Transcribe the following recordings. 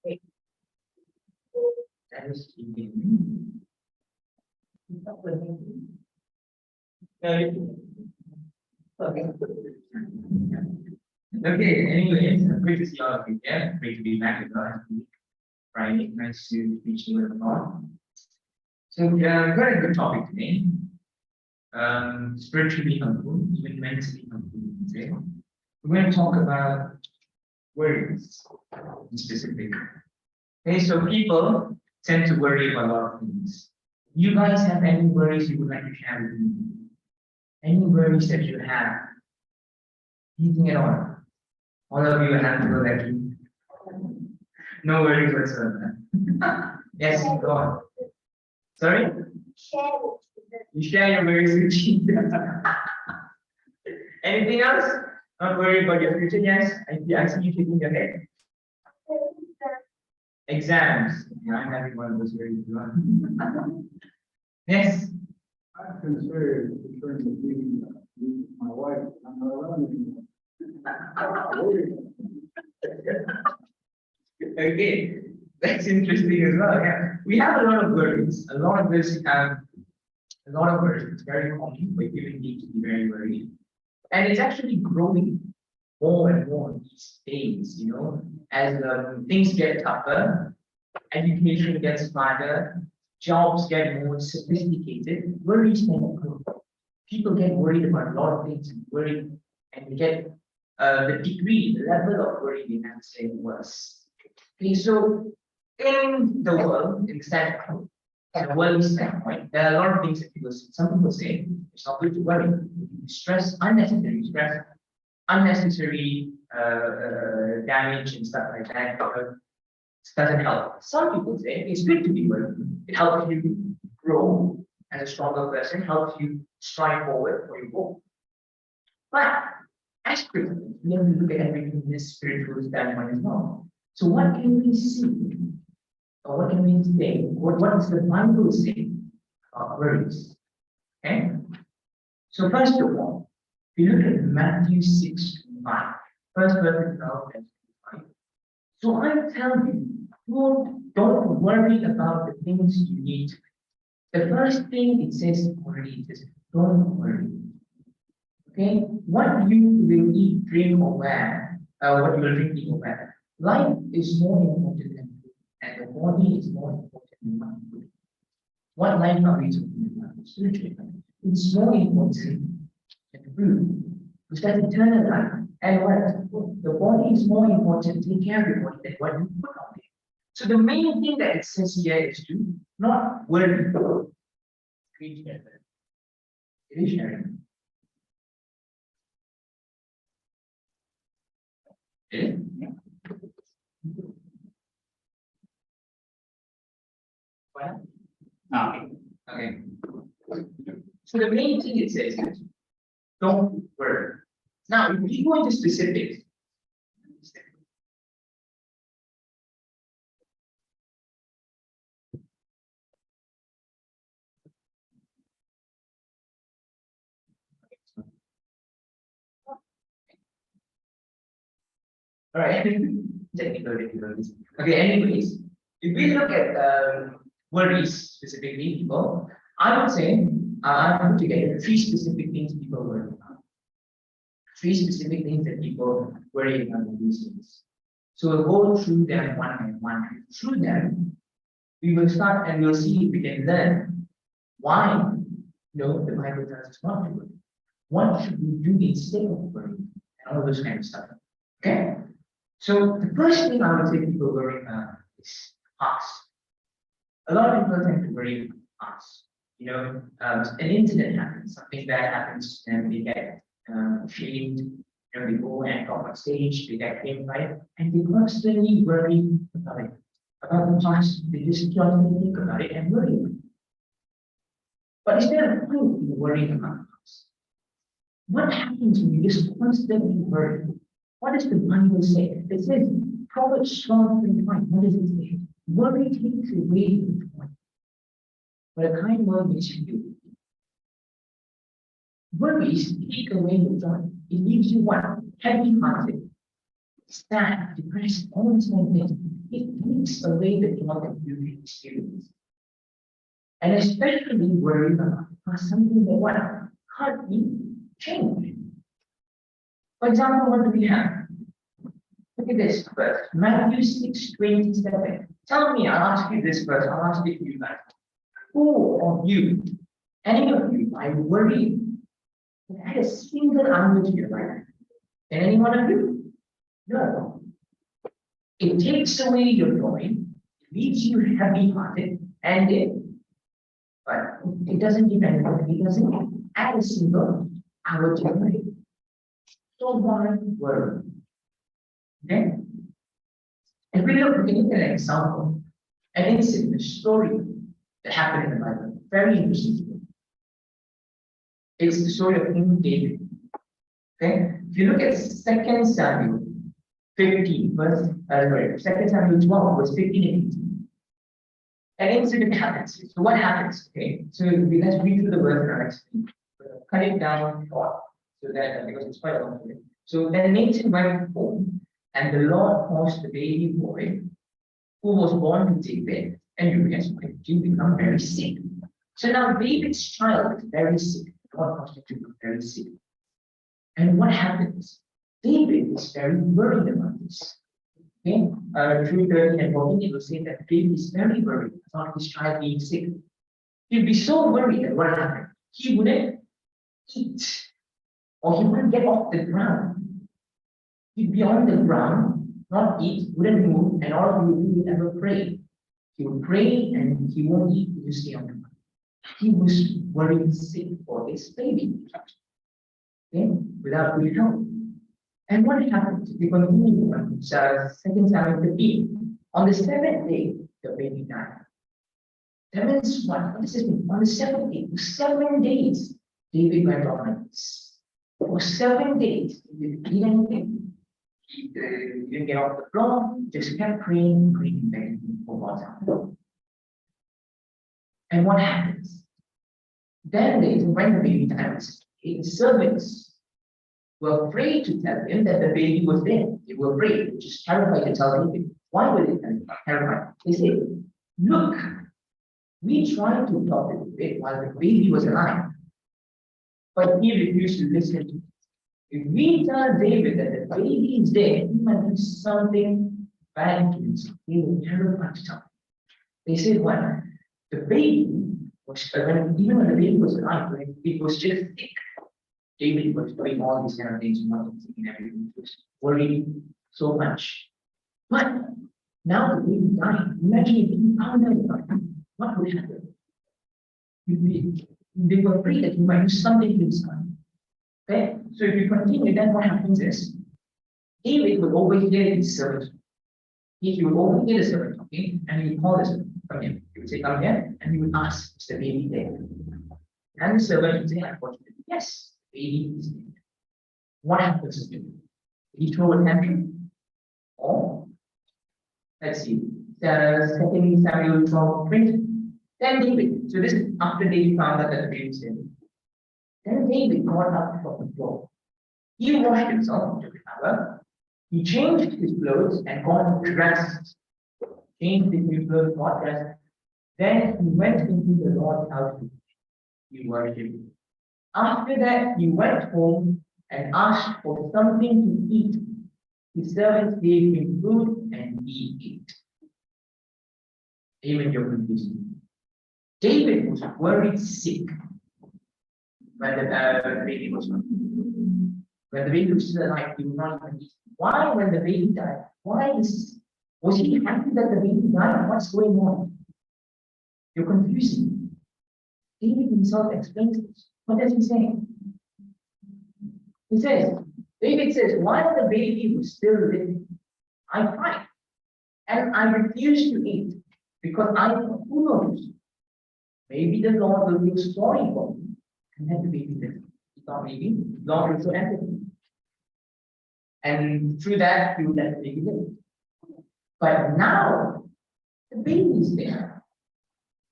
Okay. That is okay. Okay, anyways, great to see all of you here. Great to be back with us. Friday, nice to meet you with all. So we've got a good topic today. Spiritually humble, even mentally humble today. We're going to talk about worries in specific. Okay, so people tend to worry about a lot of things. You guys have any worries you would like to share with me? Any worries that you have? Anything at all? All of you have to go like you. No worries whatsoever. Yes, go on. Sorry? You share your worries with Jesus. Anything else? Not worry about your future, yes? I see you shaking your head. Exams. Yeah, I'm having one of those worries as well. Yes. I'm concerned with leaving my wife. I'm not around anymore. Okay, that's interesting as well. Yeah, we have a lot of worries. A lot of us have a lot of worries. It's very common for human beings to be very worried, and it's actually growing more and more these days. You know, as things get tougher, education gets harder, jobs get more sophisticated, worries tend to grow. People get worried about a lot of things and worry, and you get the degree, the level of worry they have to say worse. Okay, so in the world, in the worldly standpoint, there are a lot of things that people say. Some people say it's not good to worry. Stress, unnecessary stress, unnecessary damage and stuff like that doesn't help. Some people say it's good to be worried. It helps you grow as a stronger person, helps you strive forward for your goal. But as Christians, we have to look at everything in this spiritual standpoint as well. So what can we see? Or what can we say? What does the Bible say about worries? Okay? So first of all, if you look at Matthew 6:5, first verse 12 and 5. So I tell you, don't worry about the things you need. The first thing it says already is don't worry. Okay? What you will eat, drink, or wear, what you will drink, eat, or wear. Life is more important than food, and the body is more important than food. What life are we talking about? Spiritually. It's more important than food. Because that's eternal life. And what? The body is more important. Take care of your body than what you put on it. So the main thing that it says here is to not worry. It is sharing. Okay. What? Okay. So the main thing it says is don't worry. Now, if we go into specifics, all right. Technical difficulties. Okay, anyways, if we look at worries specifically, people, I would say I put together three specific things people worry about. Three specific things that people worry about in these days. So we'll go through them one by one. Through them, we will start and we'll see if we can learn why the Bible tells us not to worry. What should we do instead of worrying? And all those kind of stuff. Okay? So the first thing I would say people worry about is past. A lot of people tend to worry about past. An incident happens, something bad happens, and they get shamed, They go and talk on stage, they get paid, right? And they constantly worry about it, about the past. They just constantly think about it and worry about it. But is there a point in worrying about the past? What happens when you just constantly worry? What does the Bible say? It says, Proverbs 12:25. What does it say? Worry takes away the joy, but a kind word makes you. Worries take away the joy. It leaves you what? Heavy-hearted, sad, depressed, all these kind of things. It takes away the joy that you experience. And especially worry about something that what can't be changed. For example, what do we have? Look at this verse, Matthew 6:27. Tell me, I'll ask you this verse, I'll ask it to you guys. Who of you, any of you, I worry that had a single hour to your life? Can any one of you? No. It takes away your joy, leaves you heavy-hearted, and it doesn't give anything, it doesn't add a single hour to your life. So why worry? Okay? If we look at an example, an incident, a story that happened in the Bible, very interesting. It's the story of King David. Okay? If you look at 2 Samuel 15, verse, 2 Samuel 12, verse 15 and 18. An incident happens. So what happens? Okay, so let's read through the verse and I'll explain. Cut it down short, so that because it's quite a long story. So then Nathan went home, and the Lord caused the baby boy who was born to David and Uriah's wife to become very sick. So now David's child is very sick. God caused him to become very sick. And what happens? David is very worried about this. Okay, through 13 and 14, it will say that David is very worried about his child being sick. He'd be so worried that what happened? He wouldn't eat, or he wouldn't get off the ground. He'd be on the ground, not eat, wouldn't move, and all he would do is ever pray. He would pray and he won't eat, he would stay on the ground. He was worried sick for his baby. Okay, without good health. And what happened? We continue on 2 Samuel 15. On the seventh day, the baby died. That means what? What does this mean? On the seventh day, for 7 days, David went on like this. For 7 days, he didn't eat anything. He didn't get off the floor, just kept praying, begging for God's help. And what happens? Then when the baby died, his servants were afraid to tell him that the baby was dead. They were afraid, just terrified to tell David. Why were they terrified? They said, look, we tried to talk to David while the baby was alive, but he refused to listen to us. If we tell David that the baby is dead, he might do something bad to himself. They were terrified to tell him. They said, well, the baby was, even when the baby was alive, when it was just sick, David was doing all these kind of things, not thinking everything, he was worried so much. But now the baby died. Imagine if he found out about him, what would happen? They were afraid that he might do something to his son. Okay? So if you continue, then what happens is David would overhear his servant. He would overhear the servant talking, and he would call the servant from him. He would say, come here, and he would ask, is the baby there? And the servant would say, unfortunately, yes. Baby is dead. What happens to him? He throw a tantrum? Or, let's see, 2 Samuel 12:20. Then David, so this is after David found out that the baby is dead. Then David got up from the floor. He washed himself, took a shower. He changed his clothes and got dressed. Changed his new clothes, got dressed. Then he went into the Lord's house. He worshipped. After that, he went home and asked for something to eat. His servants gave him food and he ate. Amen, you're confusing. David was worried sick when the baby was not. When the baby was still alive, he would not even eat. Why, when the baby died? Was he happy that the baby died? What's going on? You're confusing. David himself explains this. What does he say? He says, David says, while the baby was still living, I cried and I refused to eat because I thought, who knows? Maybe the Lord will feel sorry for me. And then the baby lived. He thought maybe Lord will show empathy. And through that, he would let the baby live. But now, the baby is there.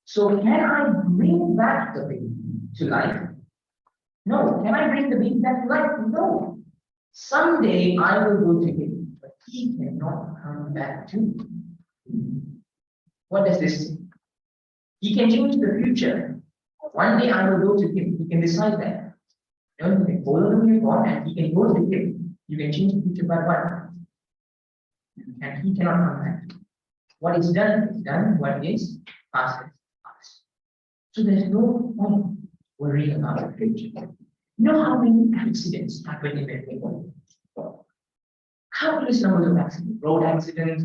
So can I bring back the baby to life? No. Can I bring the baby back to life? No. Someday I will go to him, but he cannot come back to me. What does this say? He can change the future. One day I will go to him. He can decide that. You know, you can follow the way God and he can go to him. You can change the future by what? And he cannot come back. What is done. What is past is past. So there's no point worrying about the future. You know how many accidents happen in the world? Countless numbers of accidents, road accidents,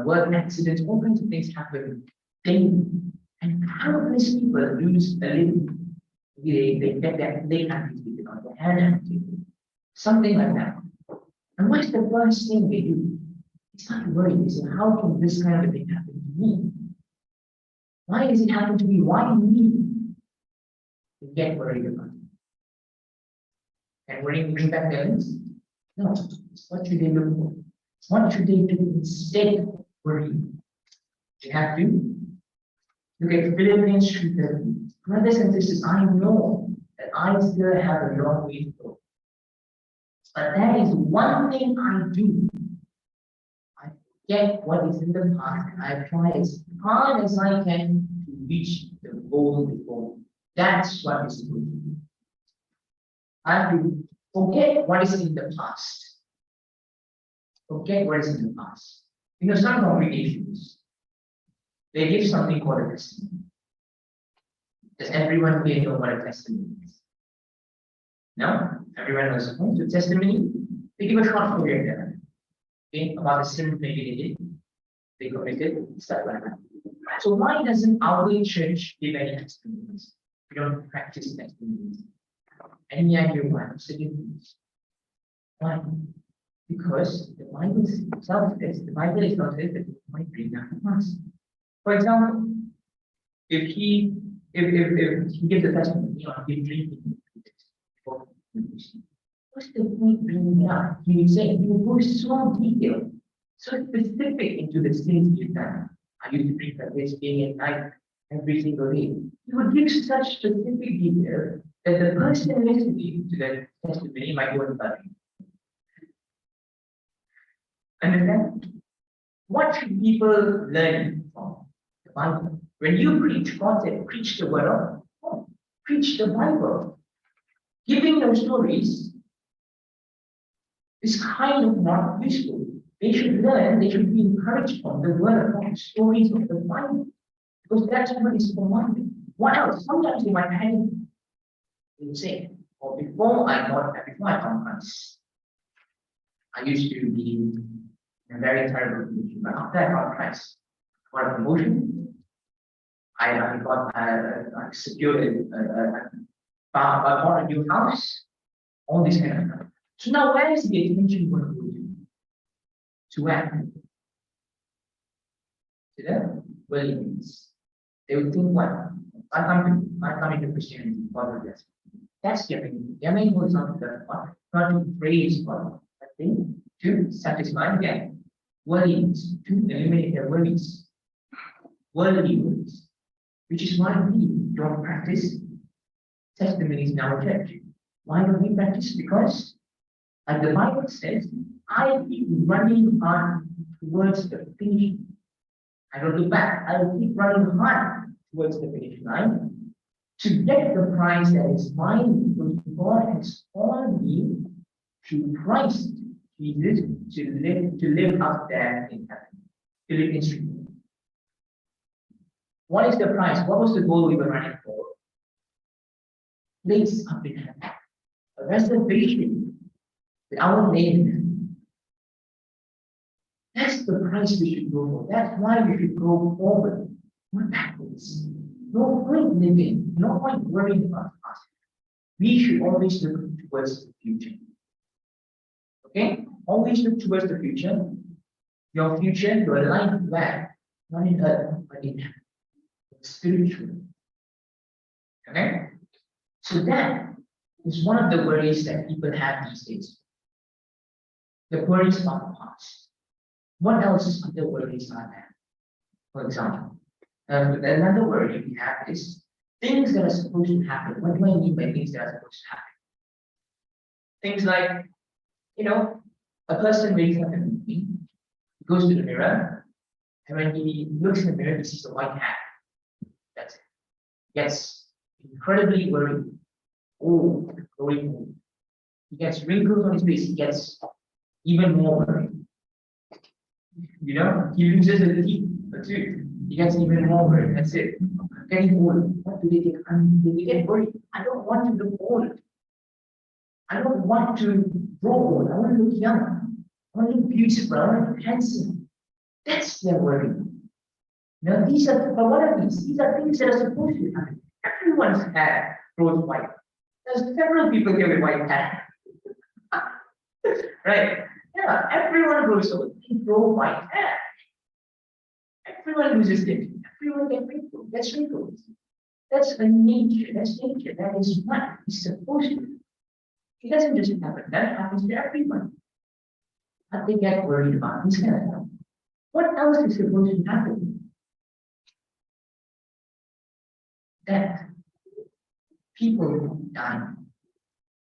work accidents, all kinds of things happen daily. And countless people lose a living. They get their leg amputated or their hand amputated. Something like that. And what's the first thing they do? It's not worry. They say, how can this kind of thing happen to me? Why does it happen to me? Why me? They get worried about it. And worrying bring back their limbs? No. What should they look for? What should they do instead of worrying? They have to look at Philippians 3:13. Brothers and sisters, I know that I still have a long way to go. But there is one thing I do. I forget what is in the past and I try as hard as I can to reach the goal before me. That's what is supposed to do. I have to forget what is in the past. Forget what is in the past. You know, some congregations, they give something called a testimony. Does everyone here know what a testimony is? No? Everyone knows the testimony? They give a short story of their life. Okay, about a sin maybe they did, they committed, stuff like that. So why doesn't our church give any testimonies? We don't practice testimonies. Any idea why? What's the difference? Why? Because the Bible says, the Bible is not says that we might bring down the past. For example, if he gives a testimony on him drinking, what's the point bringing it up? He will say, he will go so detailed, so specific into the sins he's done. I used to drink like this day and night, every single day. He would give such specific detail that the person listening to that testimony might go and bury. Understand? What should people learn from the Bible? When you preach, God said, preach the word of God. Preach the Bible. Giving those stories is kind of not useful. They should learn, they should be encouraged from the word of God, stories of the Bible. Because that's what is commanded. What else? Sometimes they might have they say, well, before I found Christ, I used to be in a very terrible condition. But after I found Christ, I got a promotion. I secured bought a new house, all this kind of stuff. So now where is the attention going to go to? To where? To the Williams. They would think, what? I come into Christianity, God will bless me. That's their main goal. Their main goal is not to God, not to praise God, but to satisfy them. Worldliness, to eliminate their worries. Worldly worries. Which is why we don't practice testimonies in our church. Why don't we practice? Because, like the Bible says, I keep running hard towards the finish. I don't look back. I will keep running hard towards the finish line to get the prize that is mine, because God has called me through Christ Jesus to live up there in heaven. Philippians 3. What is the prize? What was the goal we were running for? Place up in heaven. A reservation with our name. That's the price we should go for. That's why we should go forward, not backwards. No point living, no point worrying about the past. We should always look towards the future. Okay? Always look towards the future. Your future, your life where? Not in earth, but in heaven. Spiritual. Okay? So that is one of the worries that people have these days. The worries about the past. What else other worries are there? For example, another worry we have is things that are supposed to happen. What do I mean by things that are supposed to happen? Things like, a person wakes up in the morning, goes to the mirror, and when he looks in the mirror, he sees a white hat. That's it. Gets incredibly worried. Oh, growing old. He gets wrinkles on his face, he gets even more worried. He loses a teeth or two. He gets even more worried. That's it. I'm getting old. What do they think? They get worried. I don't want to look old. I don't want to grow old. I want to look young. I want to look beautiful. I want to look handsome. That's their worry. Now, but what are these? These are things that are supposed to happen. Everyone's hair grows white. There's several people here with white hair. Right? Yeah, everyone grows old. They grow white hair. Everyone loses it. Everyone gets wrinkles. That's a nature. That's nature. That is what is supposed to. It doesn't just happen. That happens to everyone. But they get worried about this kind of stuff. What else is supposed to happen? That people die.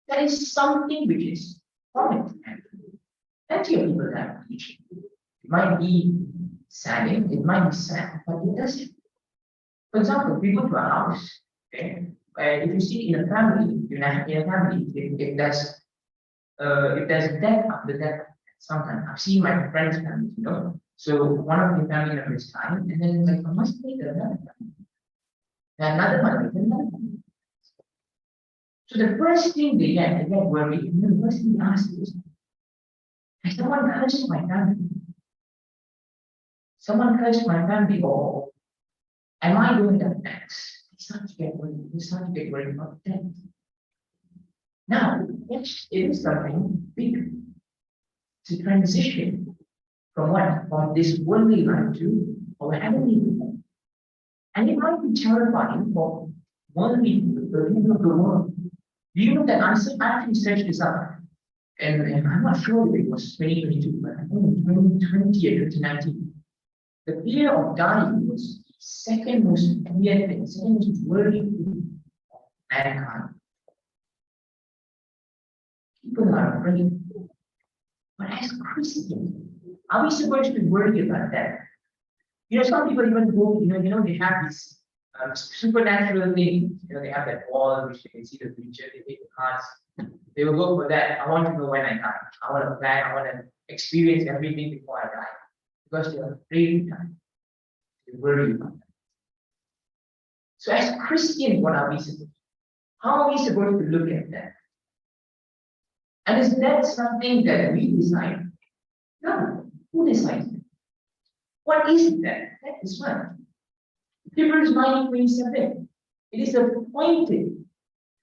That is something which is common. Plenty of people die. It might be saddening, it might be sad, but it doesn't. For example, we go to a house, okay, if you see in a family, if there's death after death, sometimes I've seen my friends' families, So one of the family members died, and then like a month later, another family. Another month later, another family. So the first thing they get worried, and then the first thing they ask is, has someone cursed my family? Someone cursed my family, or am I doing that next? They start to get worried. They start to get worried about death. Now, it is something big. It's a transition from what? From this worldly life to our heavenly life. And it might be terrifying for worldly people, the people of the world. Do you know that I actually searched this up? And I'm not sure if it was 2022, but I think 2020 or 2019. The fear of dying was the second most feared thing, second most worthy thing of mankind. People are afraid. But as Christians, are we supposed to worry about that? Some people even go, they have these supernatural things. They have that wall which they can see the future, they take the cards. They will go for that. I want to know when I die. I want to plan, I want to experience everything before I die. Because they are afraid to die. They worry about that. So as Christians, what are we supposed to do? How are we supposed to look at that? And is that something that we decide? No. Who decides that? What is that? That is what? Hebrews 9:27. It is appointed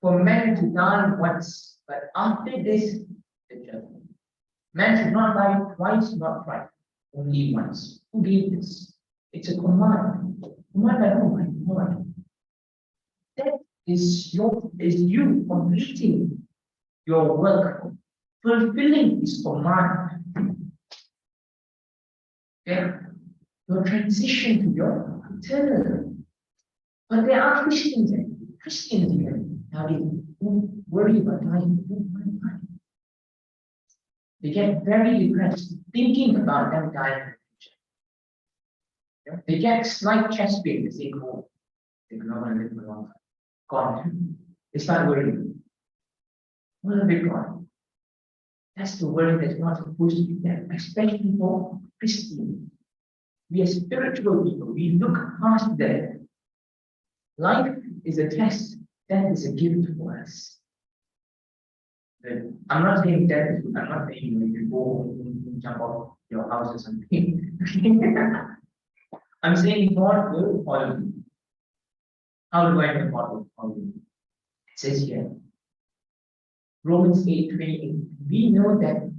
for man to die once, but after this, the judgment. Man should not die twice, not thrice, only once. Who gave this? It's a command. Command by whom? By God. That is you completing your work, fulfilling His command. Okay? Your transition to your eternal. But there are Christians here. Now they don't worry about dying. They get very depressed thinking about them dying in the future. They get slight chest pain. They say, "Oh, they're not going to live for long time." God, they start worrying. What have they got? That's the worry that's not supposed to be there, especially for Christians. We are spiritual people. We look past that. Life is a test. Death is a gift for us. I'm not saying death is good. I'm not saying you go home and jump off your house or something. I'm saying God will follow you. How do I know God will follow you? It says here, Romans 8:28. We know that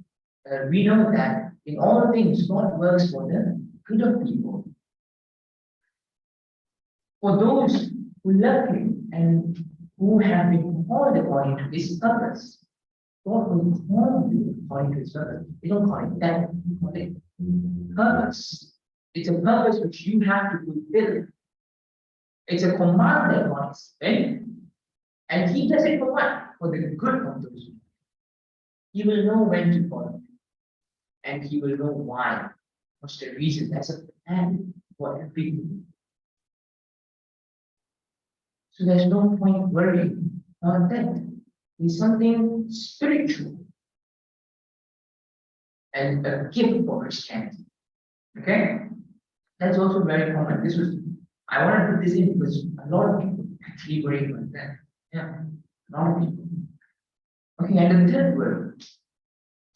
we know that in all things, God works for the good of people, for those who love Him and who have been called according to His purpose. God will call you according to His purpose. We don't call it that, we call it purpose. It's a purpose which you have to fulfill. It's a command that God is given, and He does it for what? For the good of those people. He will know when to follow, and He will know why. What's the reason? That's a plan for everything. So there's no point worrying about that. It's something spiritual and a gift for Christianity. Okay? That's also very common. I want to put this in because a lot of people actually worry about that. Yeah, a lot of people. Okay, and the third word.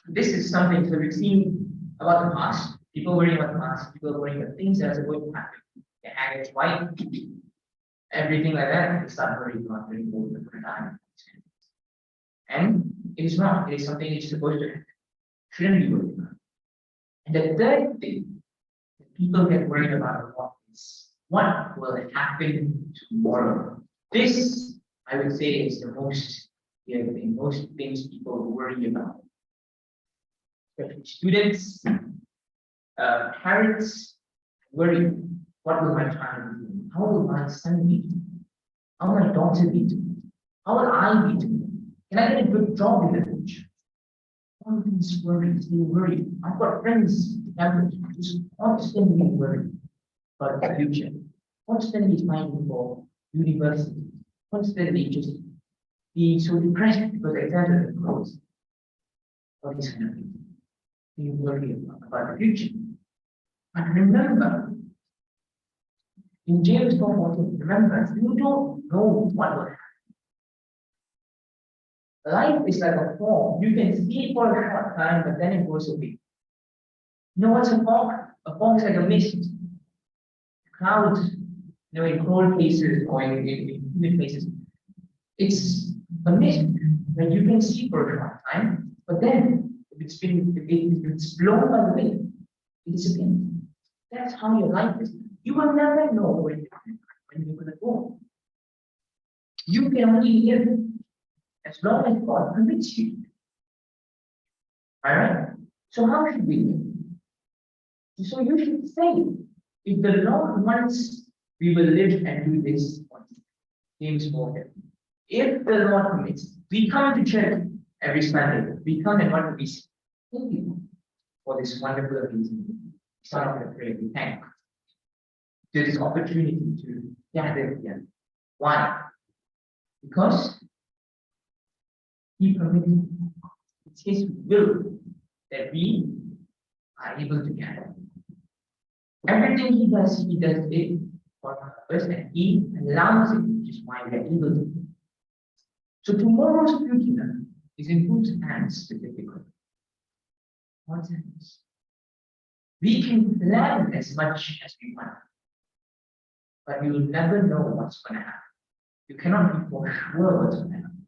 This is something, so we've seen about the past. People worrying about the past, people worrying about things that are going to happen. Their hair is white, everything like that, they start worrying about very old for time. And it is not, it is something which is supposed to happen. Shouldn't be worried about. And the third thing that people get worried about a lot is what will happen tomorrow. This, I would say, is the most things people worry about. Especially students, parents worry, what will my child be doing? How will my son be doing? How will my daughter be doing? How will I be doing? Can I get a good job in the future? All these worries, they worry. I've got friends, families, who's constantly worried about the future, constantly fighting for university, constantly just being so depressed because the exams are closed. All these kind of things. You worry about the future. But remember, in James 4:14, remember, you don't know what will happen. Life is like a fog. You can see it for a short time, but then it goes away. You know what's a fog? A fog is like a mist. Clouds, in cold places or in humid places. It's a mist that you can see for a short time, but then if it's blown by the wind, it disappears. That's how your life is. You will never know when you're going to go. You can only live as long as God permits you. Alright? So how should we live? So you should say, if the Lord wants, we will live and do this on James 4. If the Lord permits, we come to church every Sunday. We come and want to be thank you for this wonderful reason. Start off with a prayer. We thank to this opportunity to gather here. Why? Because He permitted. It's His will that we are able to gather. Everything He does it for a purpose, and He allows it, which is why we are able to. So tomorrow's future is in whose hands specifically? God's hands. We can plan as much as we want, but you will never know what's going to happen. You cannot be for sure what's going to happen.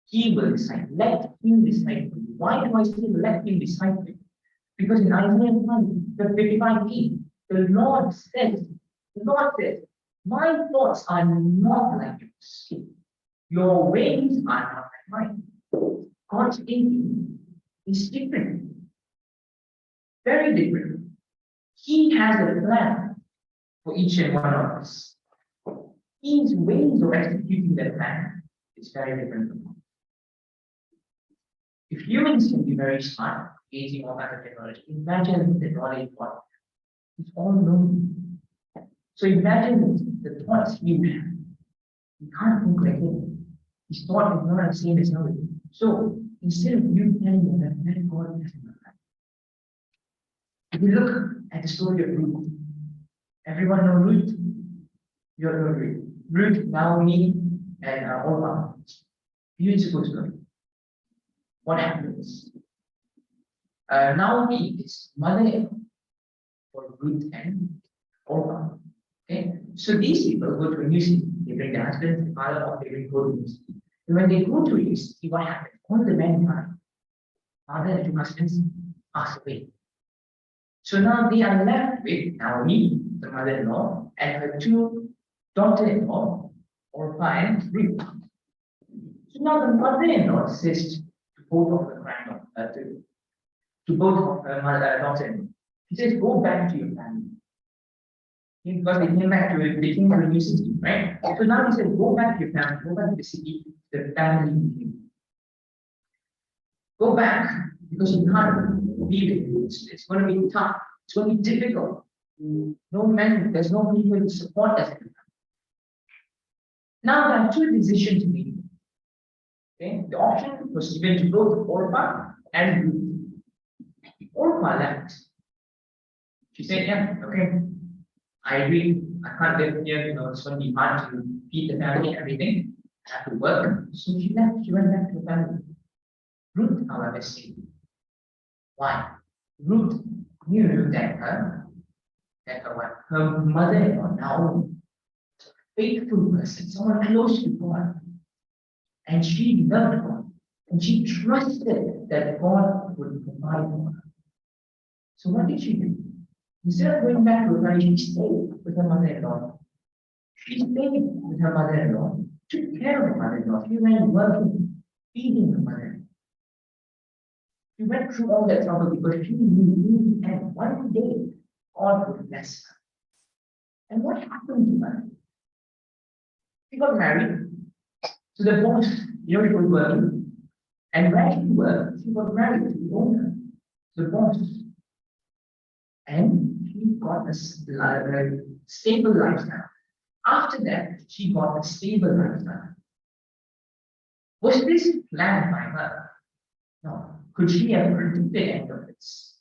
He will decide. Let Him decide for you. Why do I say let Him decide for you? Because in Isaiah 55:8, the Lord says, my thoughts are not like yours. Your ways are not like mine. God's thinking is different. Very different. He has a plan for each and one of us. His ways of executing that plan is very different from ours. If humans can be very smart, creating all kinds of technology, imagine the knowledge what it's all known. So imagine the thoughts you have. You can't think like him. His thought is not the same as ours. So instead of you telling that, let God has in your life. If you look at the story of Ruth, everyone know Ruth? You know Ruth. Ruth, Naomi, and Orpah. Beautiful story. What happens? Naomi is mother for Ruth and Orpah. Okay, so these people go to a new city. They bring their husband, the father, or they bring go to a new city. And when they go to a new city, what happens? All the men die. Father and two husbands passed away. So now they are left with Naomi, the mother-in-law, and her two daughter-in-law, Orpah and Ruth. So now the mother-in-law says to both of her to both of her daughter-in-law, she says, go back to your family. Because they came back to it, they came to a new city, right? So now he said, go back to your family, go back to the city, the family with you. Go back because you can't leave it. It's going to be tough. It's going to be difficult. No men, there's no people to support us. Now there are two decisions made. Okay, the option was given to both Orpah and Ruth. Orpah left. She said, yeah, okay, I agree. I can't live here, it's going to be hard to feed the family and everything. I have to work. So she left, she went back to the family. Ruth, however, stayed. Why? Ruth knew that her mother-in-law now was a faithful person, someone close to God. And she loved God. And she trusted that God would provide for her. So what did she do? Instead of going back to her family, she stayed with her mother-in-law. She stayed with her mother-in-law, took care of her mother-in-law. She went working, feeding her mother-in-law. She went through all that trouble because she knew in the end, one day, God would bless her. And what happened to her? She got married. So the boss, she was working. And where she worked, she got married to the owner, the boss. And she got a stable lifestyle. After that, she got a stable lifestyle. Was this planned by her? No. Could she have predicted any of this?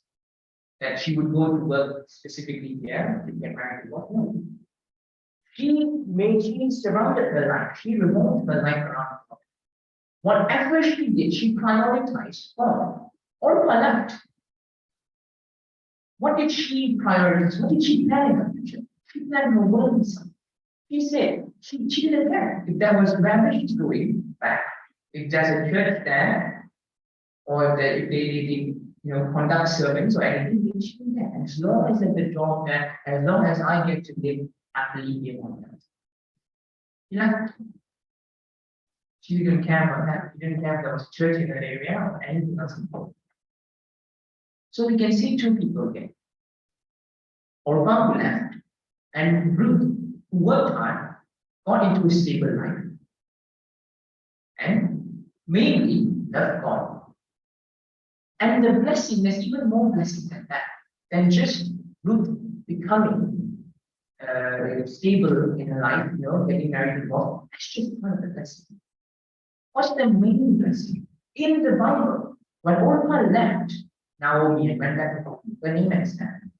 That she would go to work specifically here to get married to what? No. She surrounded her life, she revolved her life around God. Whatever she did, she prioritized God. Orpah left. What did she prioritize? What did she plan in her future? She planned her worldly son. She said she didn't care if there was marriage going back, if there's a church there, or if they conduct sermons or anything, they should do that. As long as there's a job there, as long as I get to live happily here on earth. She didn't care about that. She didn't care if there was a church in that area or anything else important. So we can see two people again. Orpah who left, and Ruth, who worked hard, got into a stable life. And mainly loved God. And the blessing, there's even more blessing than that, than just Ruth becoming stable in her life, getting married to God. That's just part of the blessing. What's the main blessing? In the Bible, when Orpah left Naomi and went back to Bro.Aemon and stand,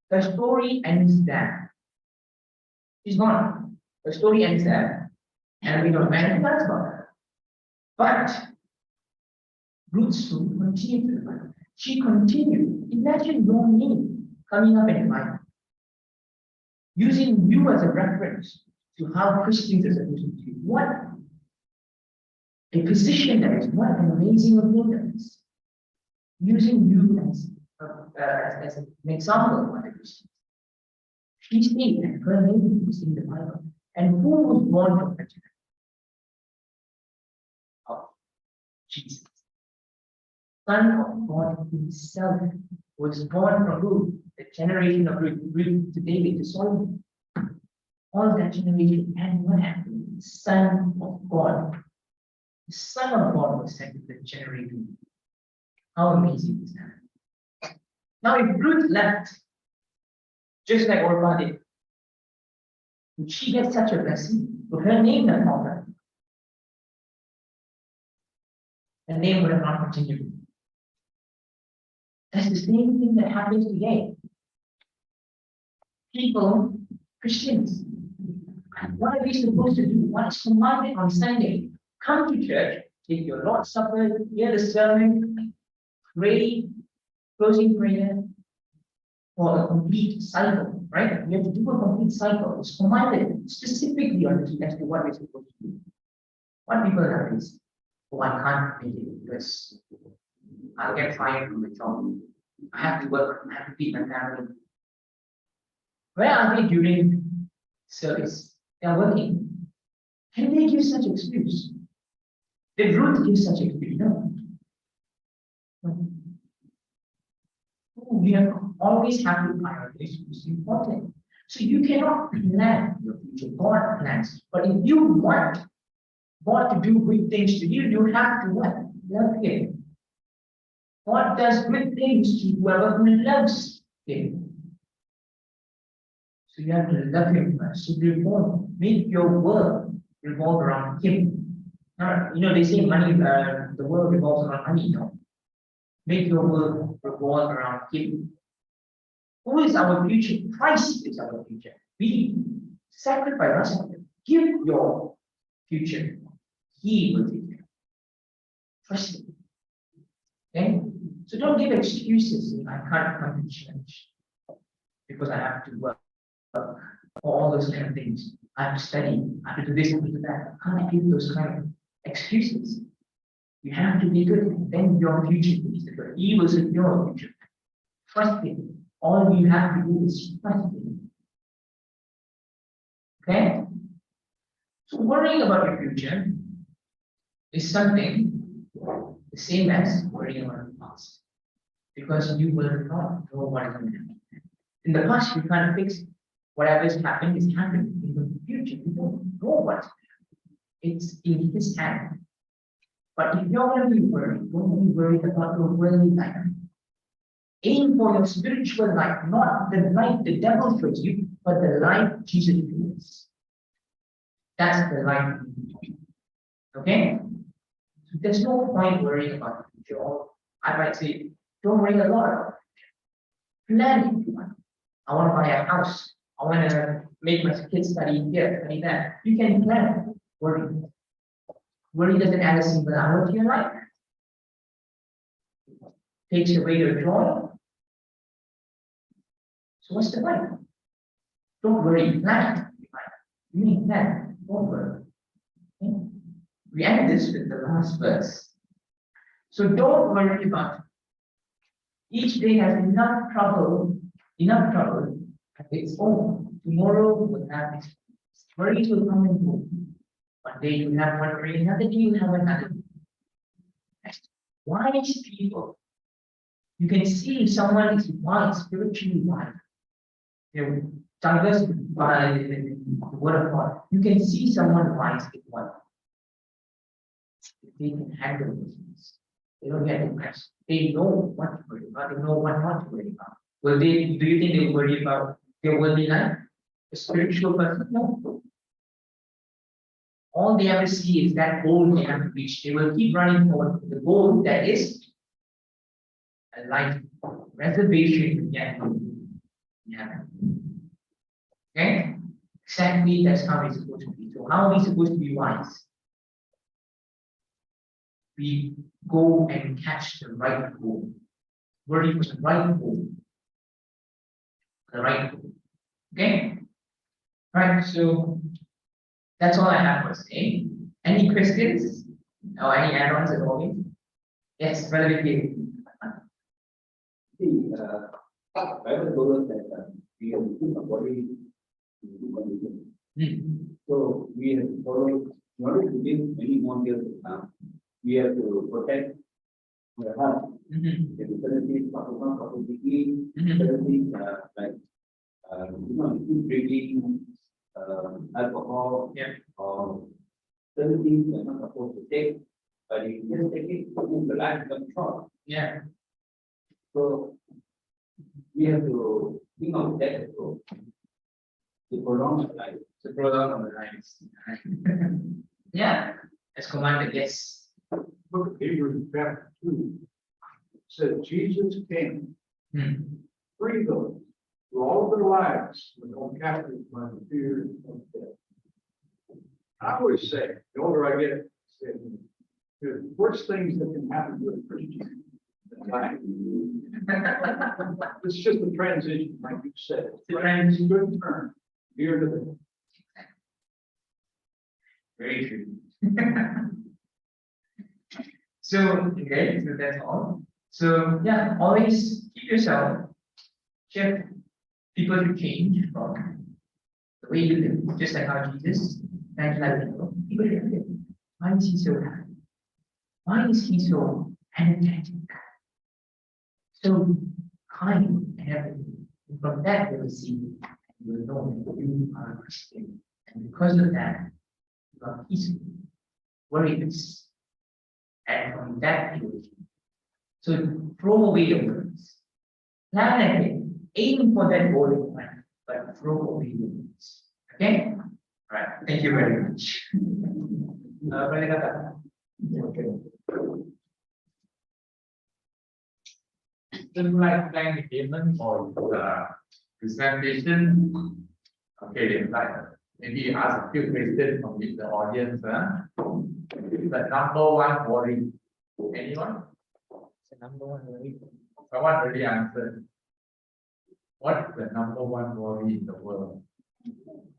the story ends there. She's gone. The story ends there, and we don't know anything else about her. But Ruth story continued. She continued. Imagine your name coming up in the Bible, using you as a reference to how Christians are supposed to be. What a position that is! What an amazing thing that is! Using you as an example of what a Christian. She stayed, and her name was in the Bible. And who was born from her? Oh, Jesus. Son of God himself was born from Ruth, the generation of Ruth to David to Solomon. All that generation, and what happened? The Son of God. The Son of God was sent to the generation. How amazing is that? Now, if Ruth left, just like Orpah did, would she get such a blessing? Would her name not come? Her name would have not continued. That's the same thing that happens today. People, Christians, what are we supposed to do? What is commanded on Sunday? Come to church, take your Lord's Supper, hear the sermon, pray, closing prayer for a complete cycle, right? We have to do a complete cycle. It's commanded specifically on the as to what we're supposed to do. What people have is, oh, I can't make it because I'll get fired from the job. I have to work, I have to feed my family. Where are they during service? They are working. Can they give such excuse? Did Ruth give such excuse? No. No. We have always have to prioritize what's important. So you cannot plan your future. God plans. But if you want God to do good things to you, you have to what? Love Him. God does good things to whoever who loves Him. So you have to love Him first. So make your world revolve around Him. Now, they say money, the world revolves around money. No. Make your world revolve around Him. Who is our future? Christ is our future. We sacrifice ourselves. Give your future. He will take care. Trust Him. Okay? So don't give excuses. I can't come to church because I have to work or all those kind of things. I have to study. I have to do this, I have to do that. I can't give those kind of excuses. You have to be good. Then your future is good. He will secure your future. Trust Him. All you have to do is trust Him. Okay? So worrying about your future is something the same as worrying about the past. Because you will not know what is going to happen. In the past, you can't fix it. Whatever is happening is happening. In the future, you don't know what's going to happen. It's in His hand. But if you're going to be worried, don't be worried about your worldly life. Aim for your spiritual life, not the life the devil gives you, but the life Jesus gives. That's the life. Okay? So there's no point worrying about the future. Or I might say, don't worry a lot about it. Plan if you want. I want to buy a house. I want to make my kids study here, study that. You can plan. Worry. Worry doesn't add a single hour to your life. Takes away your joy. So what's the point? Don't worry, plan. You need plan. Don't worry. Okay? We end this with the last verse. So don't worry about it. Each day has enough trouble of its own. Tomorrow will have its worries will come and go. One day you have one worry, another day you have another. Wise people. You can see if someone is wise, spiritually wise. They're diverse by the word of God. You can see someone wise in what they can handle those things. They don't get depressed. They know what to worry about. They know what not to worry about. Do you think they will worry about their worldly life? A spiritual person? No. All they ever see is that goal they have to reach. They will keep running forward to the goal that is a life reservation. Yeah. Okay? Exactly, that's how we're supposed to be. So how are we supposed to be wise? We go and catch the right goal. Worry for the right goal. The right goal. Okay? Right, so that's all I have for today. Any questions? Or any add-ons at all? Yes, Brother Vicky. See, Bible told us that we have to put our body to condition. So we have to follow, in order to give many more years to come, we have to protect our heart. The different things, different things like, keep drinking, alcohol, or certain things you're not supposed to take, but if you just take it, the life becomes short. Yeah. So we have to think of that approach to prolong our life. To prolong our lives. Yeah, as commanded, yes. Look at Hebrews chapter 2. It said Jesus came, freed those who all their lives were held captive by the fear of death. I always say, the older I get, the worst things that can happen to a Christian is dying. It's just a transition, like you said. It's a good turn. Fear to death. Very true. So, okay, so that's all. So yeah, always keep yourself, check people to change from the way you live, just like how Jesus evangelized people to live. Why is he so happy? Why is he so energetic? So kind and everything. And from that you will see, you will know that you are a Christian. And because of that, you are peaceful, worryless. And from that you will see. So throw away your worries. Plan ahead. Aim for that goal in mind, but throw away your worries. Okay? All right. Thank you very much. Brother Kata. Just like thank Aemon for the presentation. Okay, like maybe ask a few questions from the audience. The number one worry. Anyone? The number one worry. Someone already answered. What's the number one worry in the world?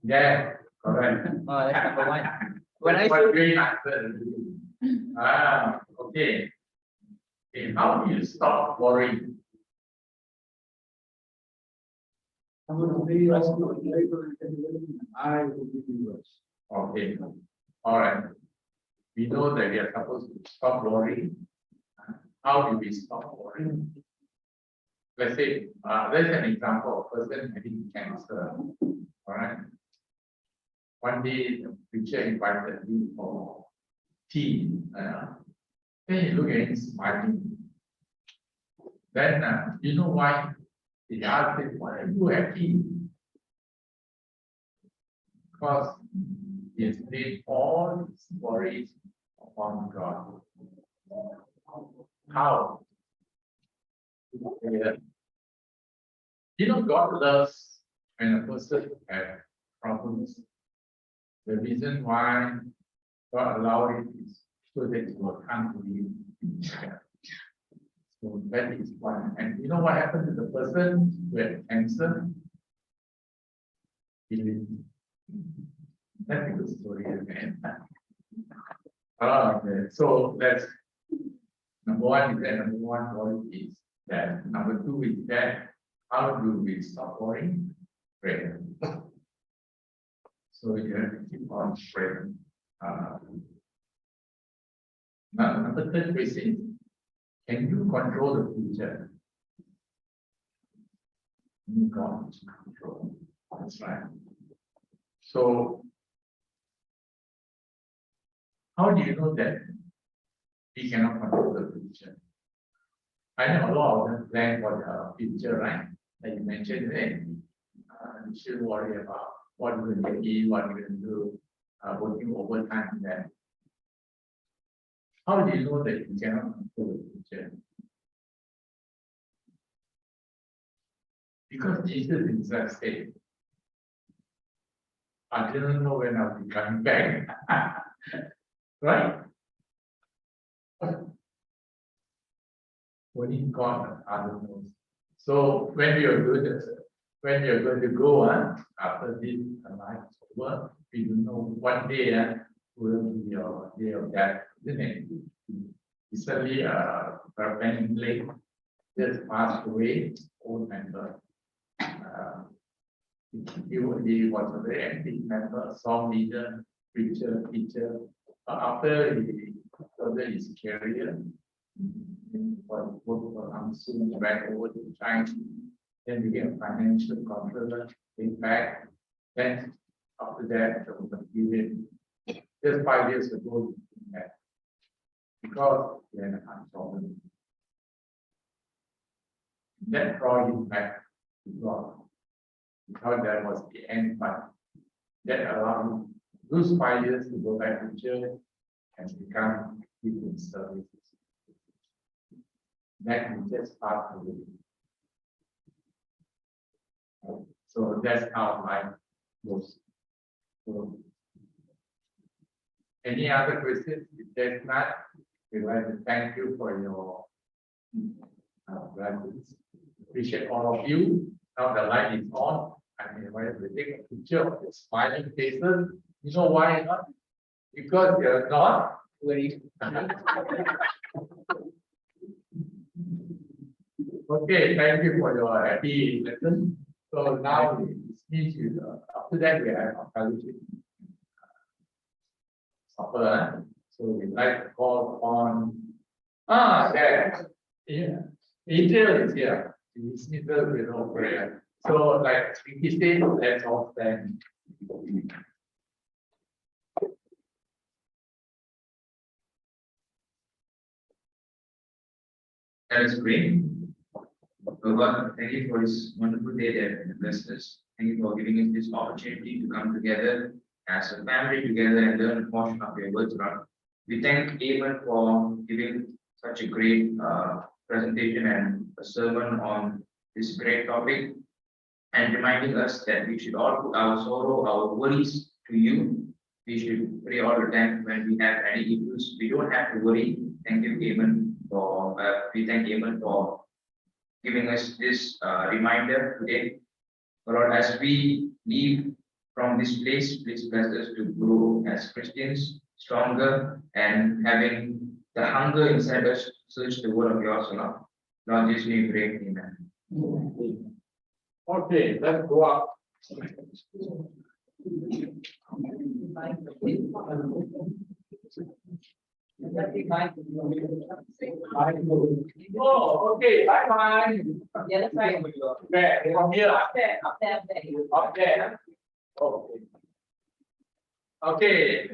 Yeah, correct. Oh, that's number one. When I What great answer. Okay. Okay, how do you stop worrying? I would be I would be worse. Okay. All right. We know that we are supposed to stop worrying. How do we stop worrying? Let's say, there's an example of a person having cancer. All right. One day, the preacher invited me for tea. Then you look at him smiling. Then, you know why? He asked him, why are you happy? Because he has laid all his worries upon God. How? Yeah. You know, God loves when a person has problems. The reason why God allowed it is so that it will come to you. So that is one. And you know what happened to the person who had cancer? He lived. That's a good story, again. Okay. So that's number one is that number one worry is that. Number two is that how do we stop worrying? Prayer. So you have to keep on praying. Now, number third question, can you control the future? You can't control. That's right. So, how do you know that we cannot control the future? I know a lot of them plan for the future, right? Like you mentioned, you should worry about what you're going to eat, what you're going to do, working overtime then. How do you know that you cannot control the future? Because Jesus himself said, I didn't know when I'll be coming back. Right? Only God knows. So when you're going to go after this life is over, we don't know what day will be your day of death, isn't it? Recently, Ben Blake just passed away, old member. He was a very active member, song leader, preacher, teacher. After he further his career, worked for Amazon, went over to China, then became a financial controller, came back. Then after that, there was a period, just 5 years ago, because he had a heart problem. That brought him back to God. Because that was the end, but that allowed him those 5 years to go back to church and become people services. That is just part of it. So that's how life goes. So, any other questions? If there's not, we'd like to thank you for your gratitude. Appreciate all of you. Now the light is on. I'm invited to take a picture of your smiling faces. You know why not? Because you're not very Okay, thank you for your happy lesson. So now it means you, after that we have a fellowship supper. So we like to call on, yeah, yeah, Israel is here. He's Israel with no prayer. So like he said, let's all stand. Let us pray. Oh God, thank you for this wonderful day that you blessed us. Thank you for giving us this opportunity to come together as a family together and learn a portion of your words, Lord. We thank Aemon for giving such a great presentation and a sermon on this great topic and reminding us that we should all put our sorrow, our worries to you. We should pray all the time when we have any issues. We don't have to worry. Thank you, Aemon, for we thank Aemon for giving us this reminder today. Lord, as we leave from this place, please bless us to grow as Christians, stronger, and having the hunger inside us to search the word of yours, Lord. Lord, Jesus, we pray, amen. Okay, let's go up. Oh, okay, bye bye. Yeah, that's right. Where? From here. Up there, up there, up there. Up there. Okay. Okay.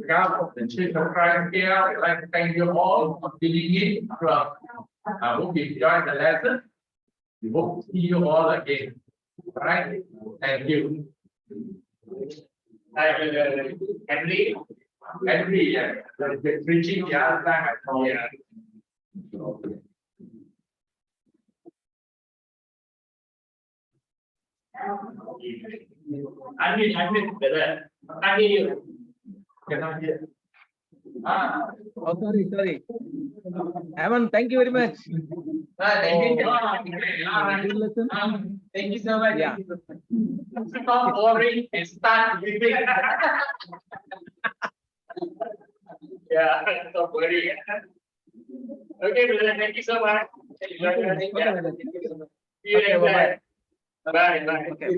Now, the Church of Christ here, I'd like to thank you all for tuning in. I hope you enjoyed the lesson. We hope to see you all again. All right? Thank you. Henry, yeah, the preaching the other time I told you. I mean, better. I hear you. Cannot hear. Oh, sorry. Aemon, thank you very much. Thank you. Good lesson. Thank you so much. Yeah. Stop boring and start living. Yeah, stop worrying. Okay, brother, thank you so much. Okay, brother. See you Okay, next time. bye-bye. Bye. Bye. Okay.